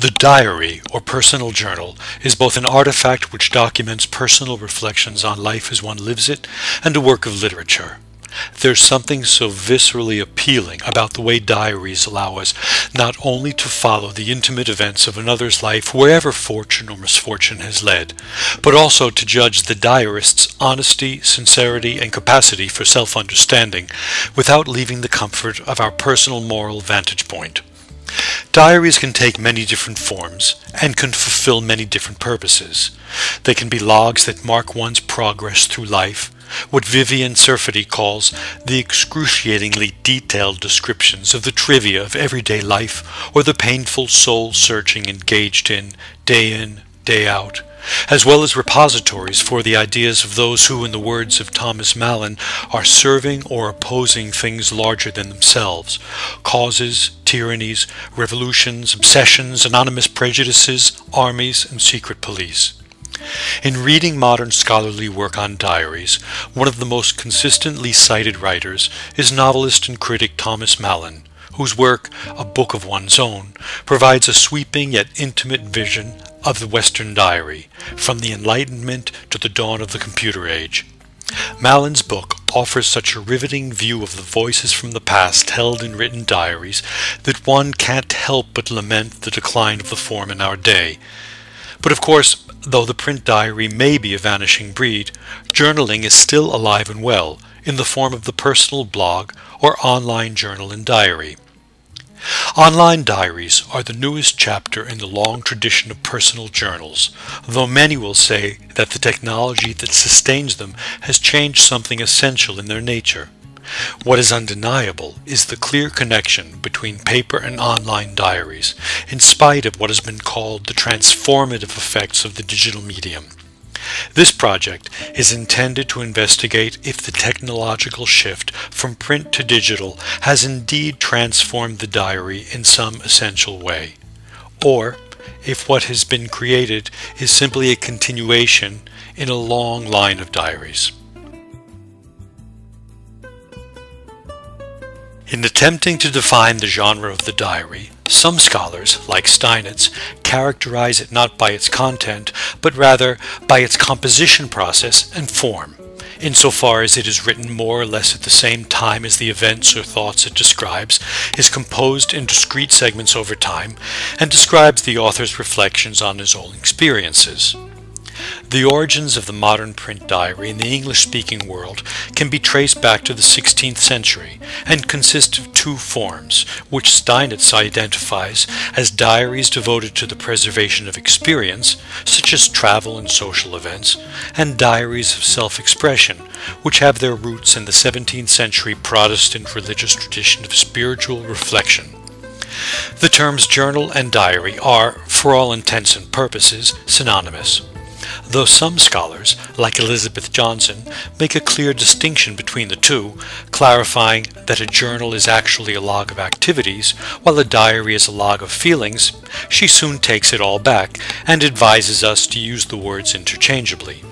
The diary, or personal journal, is both an artifact which documents personal reflections on life as one lives it, and a work of literature. There's something so viscerally appealing about the way diaries allow us not only to follow the intimate events of another's life wherever fortune or misfortune has led, but also to judge the diarist's honesty, sincerity, and capacity for self-understanding without leaving the comfort of our personal moral vantage point. Diaries can take many different forms and can fulfill many different purposes. They can be logs that mark one's progress through life, what Vivian Cerfati calls the excruciatingly detailed descriptions of the trivia of everyday life or the painful soul-searching engaged in, day out, as well as repositories for the ideas of those who, in the words of Thomas Mallon, are serving or opposing things larger than themselves, causes, tyrannies, revolutions, obsessions, anonymous prejudices, armies, and secret police. In reading modern scholarly work on diaries, one of the most consistently cited writers is novelist and critic Thomas Mallon, whose work, A Book of One's Own, provides a sweeping yet intimate vision of the Western diary, from the Enlightenment to the dawn of the computer age. Mallon's book offers such a riveting view of the voices from the past held in written diaries that one can't help but lament the decline of the form in our day. But of course, though the print diary may be a vanishing breed, journaling is still alive and well in the form of the personal blog or online journal and diary. Online diaries are the newest chapter in the long tradition of personal journals, though many will say that the technology that sustains them has changed something essential in their nature. What is undeniable is the clear connection between paper and online diaries, in spite of what has been called the transformative effects of the digital medium. This project is intended to investigate if the technological shift from print to digital has indeed transformed the diary in some essential way, or if what has been created is simply a continuation in a long line of diaries. In attempting to define the genre of the diary, some scholars, like Steinitz, characterize it not by its content, but rather by its composition process and form, insofar as it is written more or less at the same time as the events or thoughts it describes, is composed in discrete segments over time, and describes the author's reflections on his own experiences. The origins of the modern print diary in the English-speaking world can be traced back to the 16th century and consist of two forms, which Steinitz identifies as diaries devoted to the preservation of experience, such as travel and social events, and diaries of self-expression, which have their roots in the 17th century Protestant religious tradition of spiritual reflection. The terms journal and diary are, for all intents and purposes, synonymous, though some scholars, like Elizabeth Johnson, make a clear distinction between the two, clarifying that a journal is actually a log of activities, while a diary is a log of feelings. She soon takes it all back and advises us to use the words interchangeably.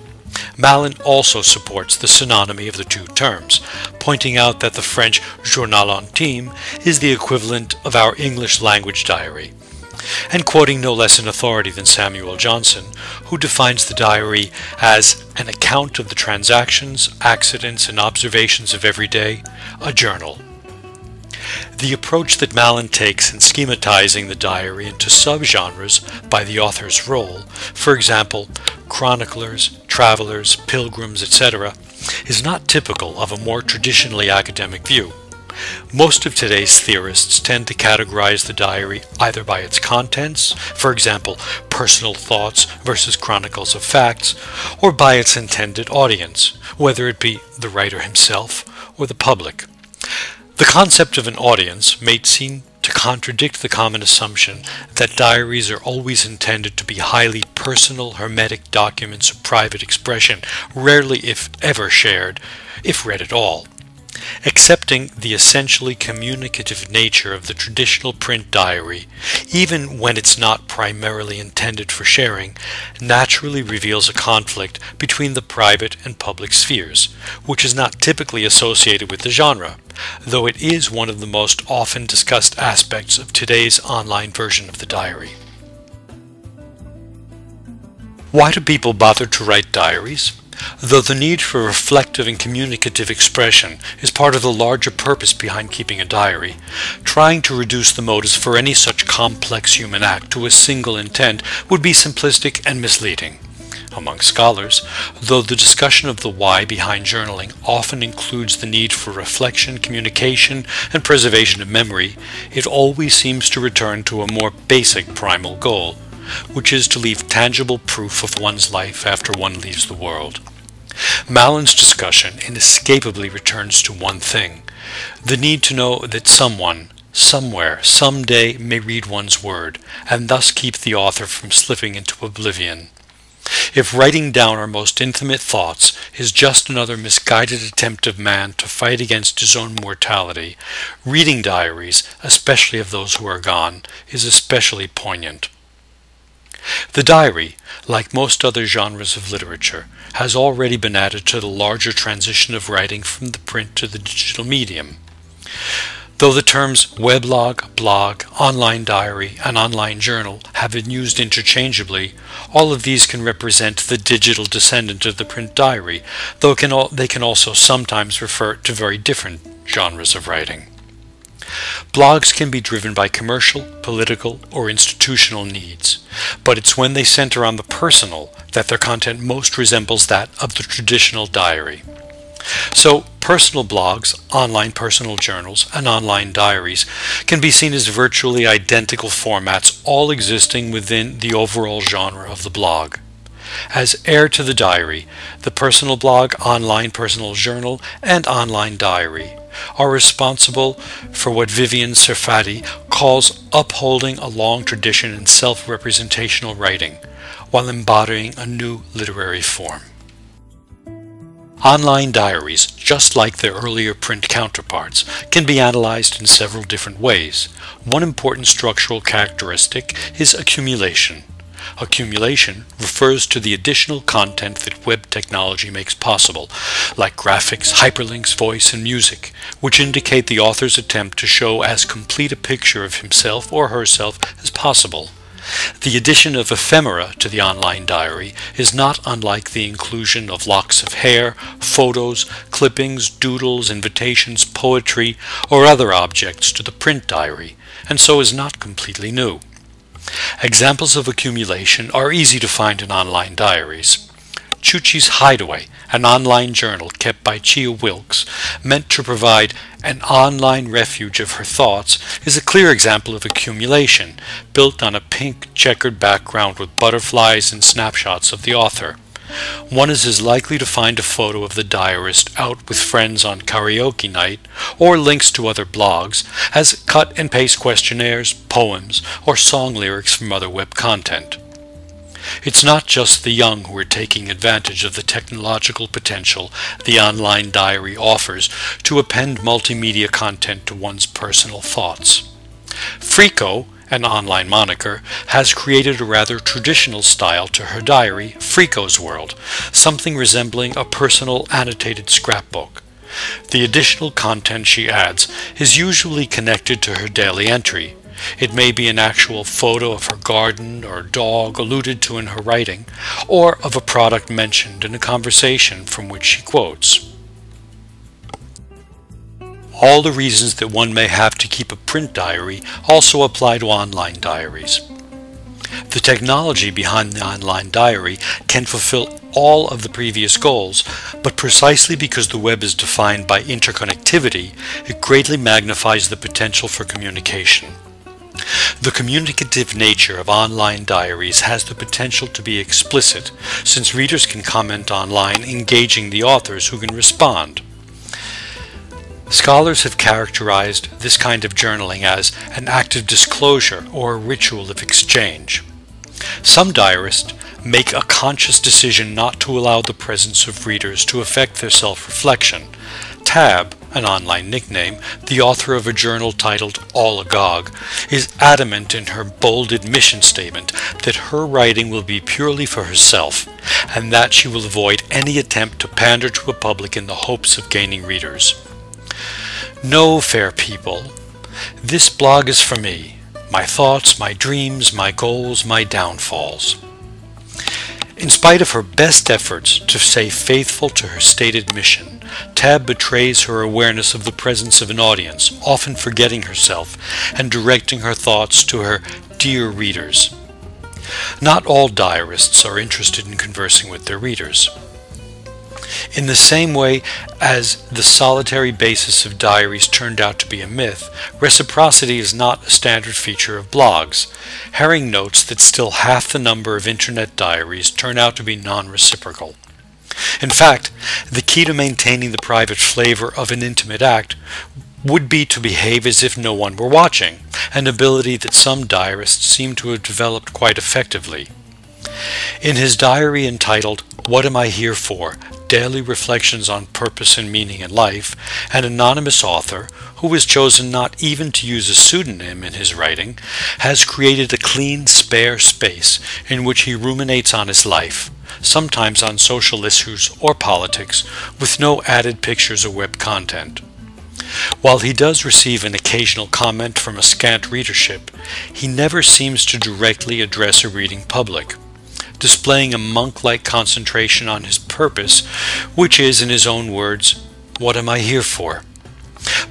Mallon also supports the synonymy of the two terms, pointing out that the French journal intime is the equivalent of our English language diary, and quoting no less an authority than Samuel Johnson, who defines the diary as an account of the transactions, accidents, and observations of every day, a journal. The approach that Mallon takes in schematizing the diary into subgenres by the author's role, for example, chroniclers, travelers, pilgrims, etc., is not typical of a more traditionally academic view. Most of today's theorists tend to categorize the diary either by its contents, for example, personal thoughts versus chronicles of facts, or by its intended audience, whether it be the writer himself or the public. The concept of an audience may seem to contradict the common assumption that diaries are always intended to be highly personal, hermetic documents of private expression, rarely if ever shared, if read at all. Accepting the essentially communicative nature of the traditional print diary, even when it's not primarily intended for sharing, naturally reveals a conflict between the private and public spheres, which is not typically associated with the genre, though it is one of the most often discussed aspects of today's online version of the diary. Why do people bother to write diaries? Though the need for reflective and communicative expression is part of the larger purpose behind keeping a diary, trying to reduce the motives for any such complex human act to a single intent would be simplistic and misleading. Among scholars, though the discussion of the why behind journaling often includes the need for reflection, communication, and preservation of memory, it always seems to return to a more basic primal goal, which is to leave tangible proof of one's life after one leaves the world. Malin's discussion inescapably returns to one thing: the need to know that someone, somewhere, someday may read one's word, and thus keep the author from slipping into oblivion. If writing down our most intimate thoughts is just another misguided attempt of man to fight against his own mortality, reading diaries, especially of those who are gone, is especially poignant. The diary, like most other genres of literature, has already been added to the larger transition of writing from the print to the digital medium. Though the terms weblog, blog, online diary, and online journal have been used interchangeably, all of these can represent the digital descendant of the print diary, though they can also sometimes refer to very different genres of writing. Blogs can be driven by commercial, political, or institutional needs, but it's when they center on the personal that their content most resembles that of the traditional diary. So, personal blogs, online personal journals, and online diaries can be seen as virtually identical formats, all existing within the overall genre of the blog. As heir to the diary, the personal blog, online personal journal, and online diary are responsible for what Vivian Serfati calls upholding a long tradition in self-representational writing, while embodying a new literary form. Online diaries, just like their earlier print counterparts, can be analyzed in several different ways. One important structural characteristic is accumulation. Accumulation refers to the additional content that web technology makes possible, like graphics, hyperlinks, voice, and music, which indicate the author's attempt to show as complete a picture of himself or herself as possible. The addition of ephemera to the online diary is not unlike the inclusion of locks of hair, photos, clippings, doodles, invitations, poetry, or other objects to the print diary, and so is not completely new. Examples of accumulation are easy to find in online diaries. Chuchi's Hideaway, an online journal kept by Chia Wilkes, meant to provide an online refuge of her thoughts, is a clear example of accumulation, built on a pink checkered background with butterflies and snapshots of the author. One is as likely to find a photo of the diarist out with friends on karaoke night, or links to other blogs, as cut and paste questionnaires, poems, or song lyrics from other web content. It's not just the young who are taking advantage of the technological potential the online diary offers to append multimedia content to one's personal thoughts. Frico, an online moniker, has created a rather traditional style to her diary, Frico's World, something resembling a personal annotated scrapbook. The additional content she adds is usually connected to her daily entry. It may be an actual photo of her garden or dog alluded to in her writing, or of a product mentioned in a conversation from which she quotes. All the reasons that one may have to keep a print diary also apply to online diaries. The technology behind the online diary can fulfill all of the previous goals, but precisely because the web is defined by interconnectivity, it greatly magnifies the potential for communication. The communicative nature of online diaries has the potential to be explicit, since readers can comment online, engaging the authors who can respond. Scholars have characterized this kind of journaling as an act of disclosure or a ritual of exchange. Some diarists make a conscious decision not to allow the presence of readers to affect their self-reflection. Tab, an online nickname, the author of a journal titled All Agog, is adamant in her bolded mission statement that her writing will be purely for herself, and that she will avoid any attempt to pander to a public in the hopes of gaining readers. No, fair people, this blog is for me, my thoughts, my dreams, my goals, my downfalls. In spite of her best efforts to stay faithful to her stated mission, Tab betrays her awareness of the presence of an audience, often forgetting herself and directing her thoughts to her dear readers. Not all diarists are interested in conversing with their readers. In the same way as the solitary basis of diaries turned out to be a myth, reciprocity is not a standard feature of blogs. Herring notes that still half the number of internet diaries turn out to be non-reciprocal. In fact, the key to maintaining the private flavor of an intimate act would be to behave as if no one were watching, an ability that some diarists seem to have developed quite effectively. In his diary entitled, "What Am I Here For? Daily Reflections on Purpose and Meaning in Life," an anonymous author, who has chosen not even to use a pseudonym in his writing, has created a clean, spare space in which he ruminates on his life, sometimes on social issues or politics, with no added pictures or web content. While he does receive an occasional comment from a scant readership, he never seems to directly address a reading public, displaying a monk-like concentration on his purpose, which is, in his own words, "What am I here for?"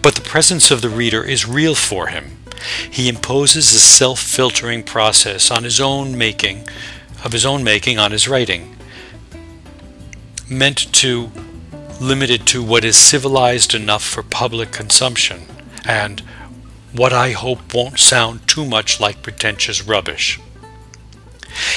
But the presence of the reader is real for him. He imposes a self-filtering process on his own making on his writing, limited to what is civilized enough for public consumption, and what I hope won't sound too much like pretentious rubbish.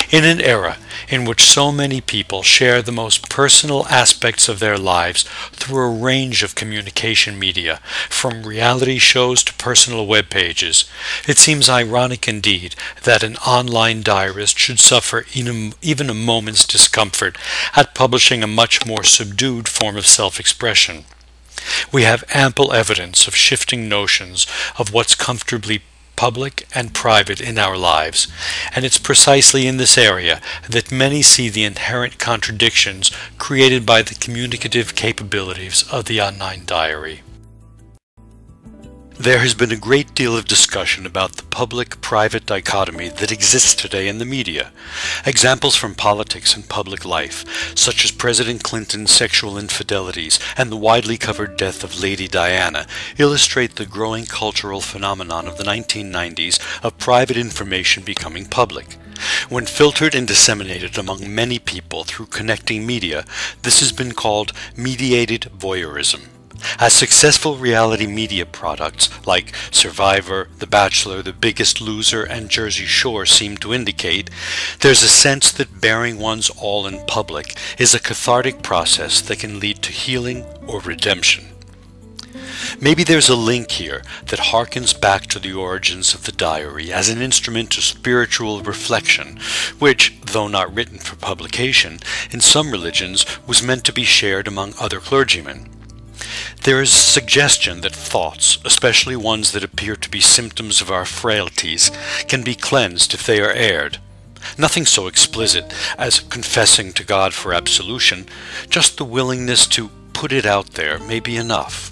In an era in which so many people share the most personal aspects of their lives through a range of communication media, from reality shows to personal web pages, it seems ironic indeed that an online diarist should suffer even a moment's discomfort at publishing a much more subdued form of self-expression. We have ample evidence of shifting notions of what's comfortably public and private in our lives, and it's precisely in this area that many see the inherent contradictions created by the communicative capabilities of the online diary. There has been a great deal of discussion about the public-private dichotomy that exists today in the media. Examples from politics and public life, such as President Clinton's sexual infidelities and the widely covered death of Lady Diana, illustrate the growing cultural phenomenon of the 1990s of private information becoming public. When filtered and disseminated among many people through connecting media, this has been called mediated voyeurism. As successful reality media products like Survivor, The Bachelor, The Biggest Loser, and Jersey Shore seem to indicate, there's a sense that bearing one's all in public is a cathartic process that can lead to healing or redemption. Maybe there's a link here that harkens back to the origins of the diary as an instrument of spiritual reflection, which, though not written for publication, in some religions was meant to be shared among other clergymen. There is a suggestion that thoughts, especially ones that appear to be symptoms of our frailties, can be cleansed if they are aired. Nothing so explicit as confessing to God for absolution, just the willingness to put it out there may be enough.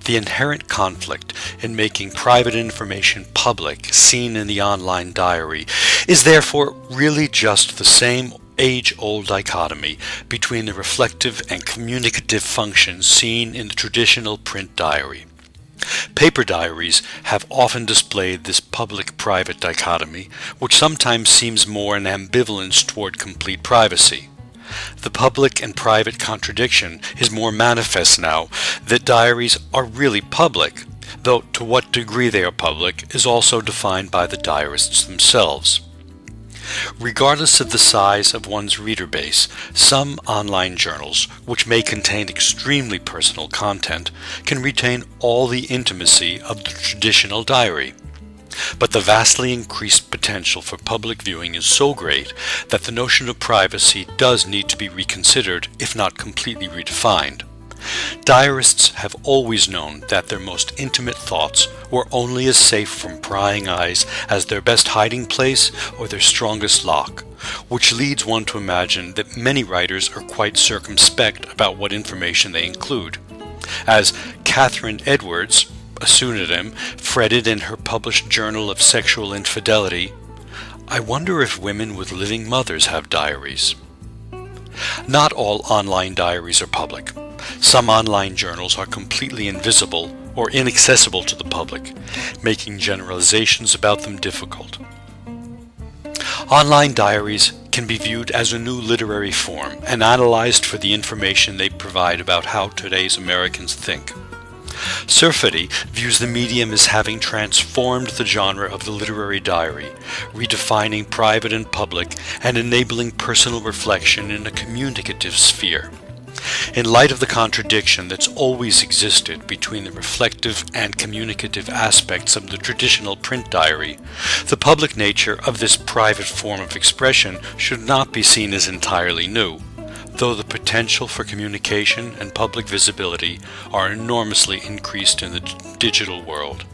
The inherent conflict in making private information public, seen in the online diary, is therefore really just the same age-old dichotomy between the reflective and communicative functions seen in the traditional print diary. Paper diaries have often displayed this public-private dichotomy, which sometimes seems more an ambivalence toward complete privacy. The public and private contradiction is more manifest now that diaries are really public, though to what degree they are public is also defined by the diarists themselves. Regardless of the size of one's reader base, some online journals, which may contain extremely personal content, can retain all the intimacy of the traditional diary. But the vastly increased potential for public viewing is so great that the notion of privacy does need to be reconsidered, if not completely redefined. Diarists have always known that their most intimate thoughts were only as safe from prying eyes as their best hiding place or their strongest lock, which leads one to imagine that many writers are quite circumspect about what information they include. As Catherine Edwards, a pseudonym, fretted in her published Journal of Sexual Infidelity, "I wonder if women with living mothers have diaries." Not all online diaries are public. Some online journals are completely invisible or inaccessible to the public, making generalizations about them difficult. Online diaries can be viewed as a new literary form and analyzed for the information they provide about how today's Americans think. Surfity views the medium as having transformed the genre of the literary diary, redefining private and public and enabling personal reflection in a communicative sphere. In light of the contradiction that's always existed between the reflective and communicative aspects of the traditional print diary, the public nature of this private form of expression should not be seen as entirely new, though the potential for communication and public visibility are enormously increased in the digital world.